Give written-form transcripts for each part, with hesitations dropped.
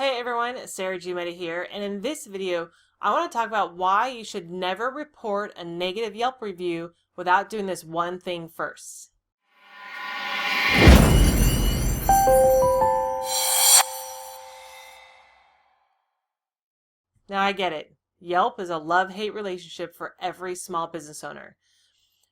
Hey everyone, Sarah G. Meta here, and in this video, I want to talk about why you should never report a negative Yelp review without doing this one thing first. Now I get it. Yelp is a love-hate relationship for every small business owner.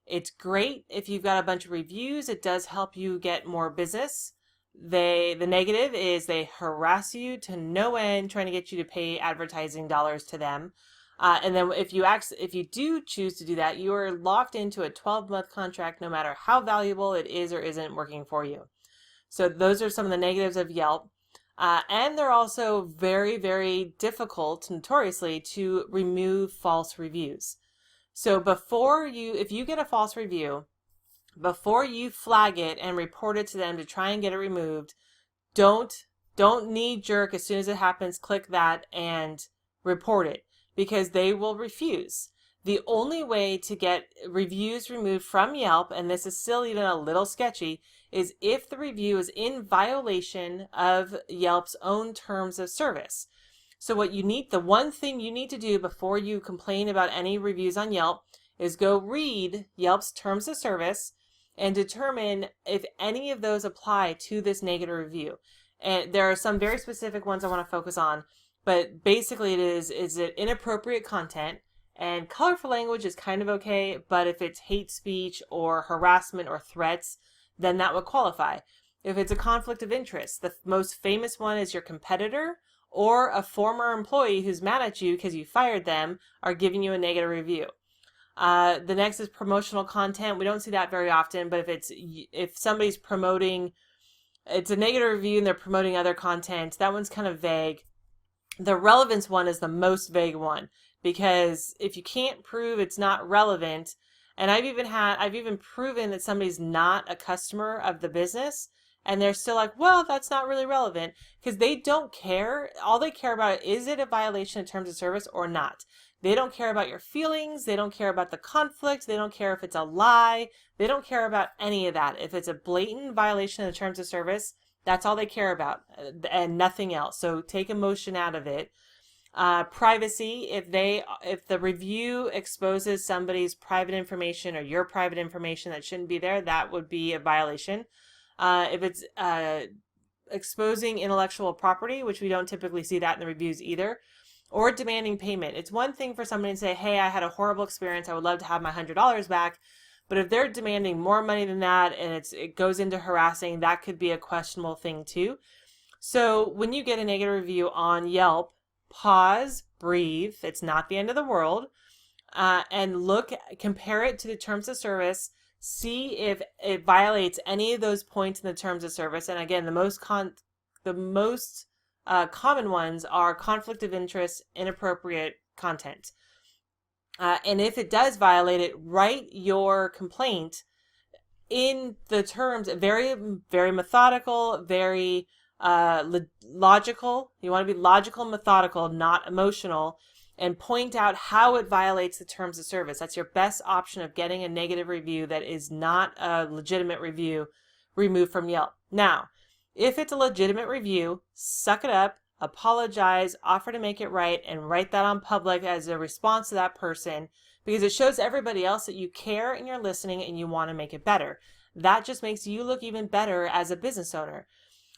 It's great if you've got a bunch of reviews. It does help you get more business. The negative is they harass you to no end, trying to get you to pay advertising dollars to them. And then if you do choose to do that, you are locked into a 12-month contract no matter how valuable it is or isn't working for you. So those are some of the negatives of Yelp. And they're also very, very difficult, notoriously, to remove false reviews. So if you get a false review, before you flag it and report it to them to try and get it removed, don't knee jerk as soon as it happens, click that and report it, because they will refuse. The only way to get reviews removed from Yelp, and this is still even a little sketchy, is if the review is in violation of Yelp's own terms of service. So the one thing you need to do before you complain about any reviews on Yelp is go read Yelp's terms of service and determine if any of those apply to this negative review. And there are some very specific ones I want to focus on, but basically is it inappropriate content, and colorful language is kind of okay, but if it's hate speech or harassment or threats, then that would qualify. If it's a conflict of interest, the most famous one is your competitor or a former employee who's mad at you because you fired them are giving you a negative review. The next is promotional content. We don't see that very often, but if somebody's promoting, it's a negative review and they're promoting other content, that one's kind of vague. The relevance one is the most vague one, because if you can't prove it's not relevant, and I've even proven that somebody's not a customer of the business, and they're still like, well, that's not really relevant, because they don't care. All they care about is it a violation of terms of service or not. They don't care about your feelings. They don't care about the conflict. They don't care if it's a lie. They don't care about any of that. If it's a blatant violation of the terms of service, that's all they care about and nothing else. So take emotion out of it. Privacy, if the review exposes somebody's private information or your private information that shouldn't be there, that would be a violation. If it's exposing intellectual property, which we don't typically see that in the reviews either, or demanding payment. It's one thing for somebody to say, hey, I had a horrible experience, I would love to have my $100 back. But if they're demanding more money than that and it goes into harassing, that could be a questionable thing too. So when you get a negative review on Yelp, pause, breathe. It's not the end of the world. And compare it to the terms of service. See if it violates any of those points in the terms of service. And again, the most common ones are conflict of interest, inappropriate content. And if it does violate it, write your complaint in the terms, very, very methodical, very logical. You want to be logical and methodical, not emotional, and point out how it violates the terms of service. That's your best option of getting a negative review that is not a legitimate review removed from Yelp. Now, if it's a legitimate review, suck it up, apologize, offer to make it right, and write that on public as a response to that person, because it shows everybody else that you care and you're listening and you want to make it better. That just makes you look even better as a business owner.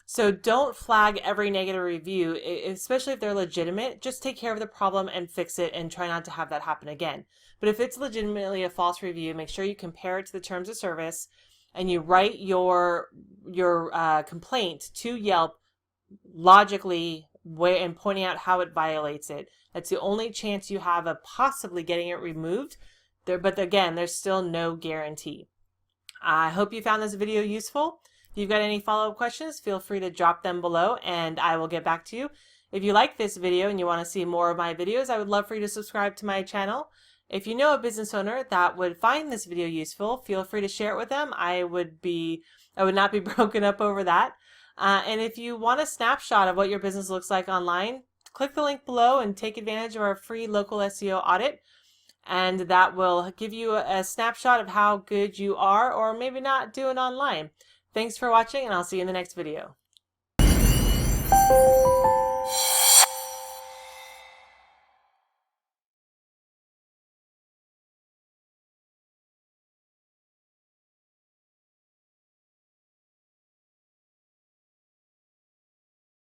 So don't flag every negative review, especially if they're legitimate. Just take care of the problem and fix it and try not to have that happen again. But if it's legitimately a false review, make sure you compare it to the terms of service and you write your complaint to Yelp logically and pointing out how it violates it. That's the only chance you have of possibly getting it removed. But again, there's still no guarantee. I hope you found this video useful. If you've got any follow-up questions, feel free to drop them below and I will get back to you. If you like this video and you want to see more of my videos, I would love for you to subscribe to my channel. If you know a business owner that would find this video useful, feel free to share it with them. I would not be broken up over that. And if you want a snapshot of what your business looks like online, click the link below and take advantage of our free local SEO audit. And that will give you a snapshot of how good you are or maybe not doing online. Thanks for watching, and I'll see you in the next video.